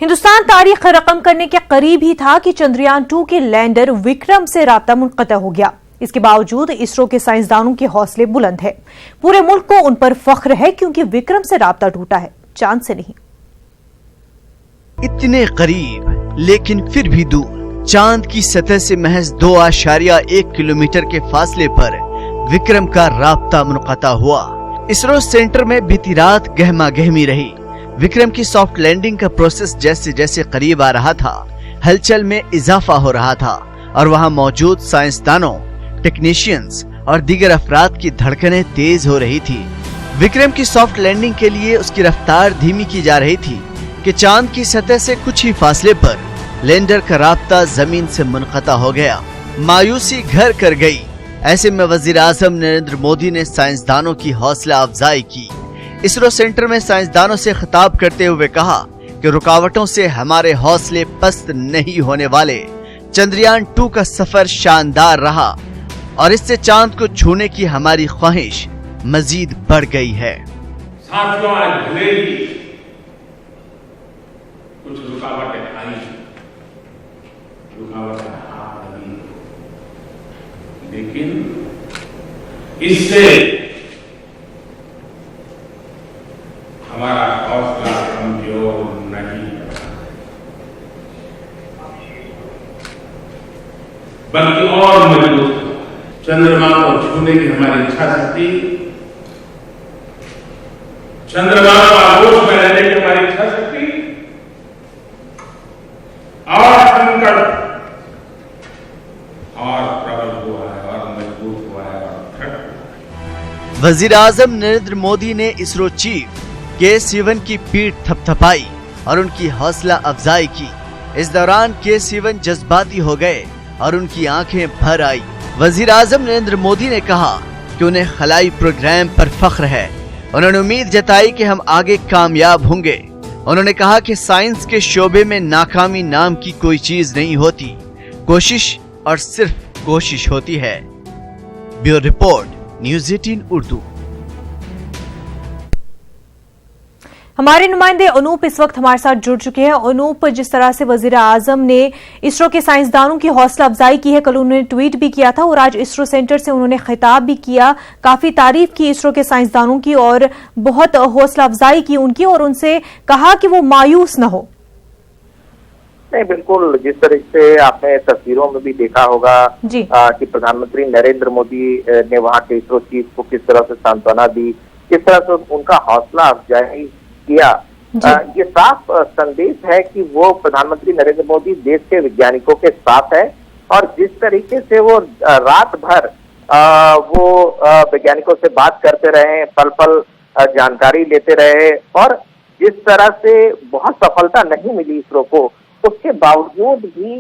हिंदुस्तान तारीख रकम करने के करीब ही था कि चंद्रयान 2 के लैंडर विक्रम से राब्ता मुनक़ता हो गया। इसके बावजूद इसरो के साइंसदानों के हौसले बुलंद है। पूरे मुल्क को उन पर फख्र है क्योंकि विक्रम से राब्ता टूटा है, चांद से नहीं। इतने करीब लेकिन फिर भी दूर, चांद की सतह से महज 2.1 किलोमीटर के फासले पर विक्रम का राब्ता मुनक़ता हुआ। इसरो सेंटर में बीती रात गहमा गहमी रही। विक्रम की सॉफ्ट लैंडिंग का प्रोसेस जैसे जैसे करीब आ रहा था, हलचल में इजाफा हो रहा था और वहां मौजूद साइंसदानों, टेक्नीशियंस और दीगर अफराद की धड़कनें तेज हो रही थी। विक्रम की सॉफ्ट लैंडिंग के लिए उसकी रफ्तार धीमी की जा रही थी कि चांद की सतह से कुछ ही फासले पर लैंडर का राब्ता जमीन से मुनक़ता हो गया। मायूसी घर कर गई। ऐसे में वजीर आजम नरेंद्र मोदी ने साइंसदानों की हौसला अफजाई की। इसरो सेंटर में साइंसदानों से खिताब करते हुए कहा कि रुकावटों से हमारे हौसले पस्त नहीं होने वाले। चंद्रयान 2 का सफर शानदार रहा और इससे चांद को छूने की हमारी ख्वाहिश मजीद बढ़ गई है। साथियों, आज भले ही कुछ रुकावटें आई, रुकावटें आ रही, लेकिन इससे हमारा हौसला कमजोर नहीं, बल्कि और मजबूत। चंद्रमा को छूने की हमारी इच्छा शक्ति, चंद्रमा को आगोश में रहने की हमारी इच्छा शक्ति और संकल्प और प्रबल हुआ है और मजबूत हुआ है और दृढ़। वजीर आजम नरेंद्र मोदी ने इसरो चीफ के-सिवन की पीठ थपथपाई और उनकी हौसला अफजाई की। इस दौरान के-सिवन जज्बाती हो गए और उनकी आंखें भर आई। वजीर आजम नरेंद्र मोदी ने कहा कि उन्हें खलाई प्रोग्राम पर फख्र है। उन्होंने उम्मीद जताई कि हम आगे कामयाब होंगे। उन्होंने कहा कि साइंस के शोबे में नाकामी नाम की कोई चीज नहीं होती, कोशिश और सिर्फ कोशिश होती है। Bureau report, news 18 Urdu. हमारे नुमाइंदे अनूप इस वक्त हमारे साथ जुड़ चुके हैं। अनूप, जिस तरह से वजीर आजम ने इसरो के साइंसदानों की हौसला अफजाई की है, कल उन्होंने ट्वीट भी किया था और आज इसरो सेंटर से उन्होंने खिताब भी किया, काफी तारीफ की इसरो के साइंसदानों की और बहुत हौसला अफजाई की उनकी और उनसे कहा कि वो मायूस न हो। नहीं, बिल्कुल, जिस तरह से आपने तस्वीरों में भी देखा होगा कि प्रधानमंत्री नरेंद्र मोदी ने वहाँ के इसरो चीफ को किस तरह से सांत्वना दी, किस तरह से उनका हौसला अफजाई किया। ये साफ संदेश है कि वो प्रधानमंत्री नरेंद्र मोदी देश के वैज्ञानिकों के साथ है और जिस तरीके से वो रात भर वो वैज्ञानिकों से बात करते रहे, पल पल जानकारी लेते रहे और जिस तरह से बहुत सफलता नहीं मिली इसरो को, उसके बावजूद भी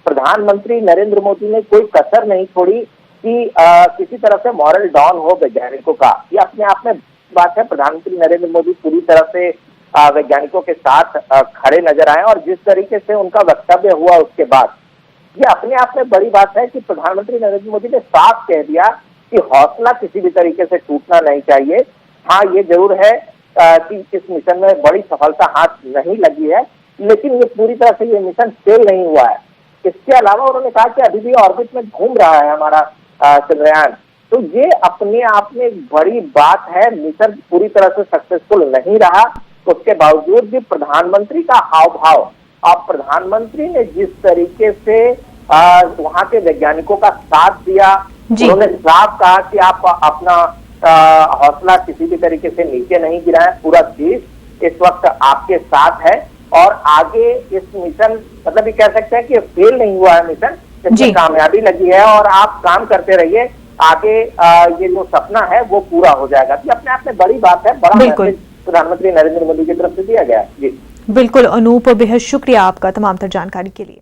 प्रधानमंत्री नरेंद्र मोदी ने कोई कसर नहीं छोड़ी कि किसी तरह से मॉरल डाउन हो वैज्ञानिकों का। ये अपने आप में बात है। प्रधानमंत्री नरेंद्र मोदी पूरी तरह से वैज्ञानिकों के साथ खड़े नजर आए और जिस तरीके से उनका वक्तव्य हुआ उसके बाद, ये अपने आप में बड़ी बात है कि प्रधानमंत्री नरेंद्र मोदी ने साफ कह दिया कि हौसला किसी भी तरीके से टूटना नहीं चाहिए। हाँ, ये जरूर है कि इस मिशन में बड़ी सफलता हाथ नहीं लगी है, लेकिन ये पूरी तरह से ये मिशन फेल नहीं हुआ है। इसके अलावा उन्होंने कहा कि अभी भी ऑर्बिट में घूम रहा है हमारा चंद्रयान, तो ये अपने आप में बड़ी बात है। मिशन पूरी तरह से सक्सेसफुल नहीं रहा, उसके बावजूद भी प्रधानमंत्री का हाव भाव और प्रधानमंत्री ने जिस तरीके से वहां के वैज्ञानिकों का साथ दिया, उन्होंने साफ कहा कि आप अपना हौसला किसी भी तरीके से नीचे नहीं गिराएं, पूरा देश इस वक्त आपके साथ है और आगे इस मिशन, मतलब ये कह सकते हैं कि फेल नहीं हुआ है मिशन, इसमें कामयाबी लगी है और आप काम करते रहिए, आगे ये जो सपना है वो पूरा हो जाएगा। ये अपने आप में बड़ी बात है, बड़ा मैसेज प्रधानमंत्री नरेंद्र मोदी की तरफ से दिया गया। जी बिल्कुल अनूप, बेहद शुक्रिया आपका तमाम तर जानकारी के लिए।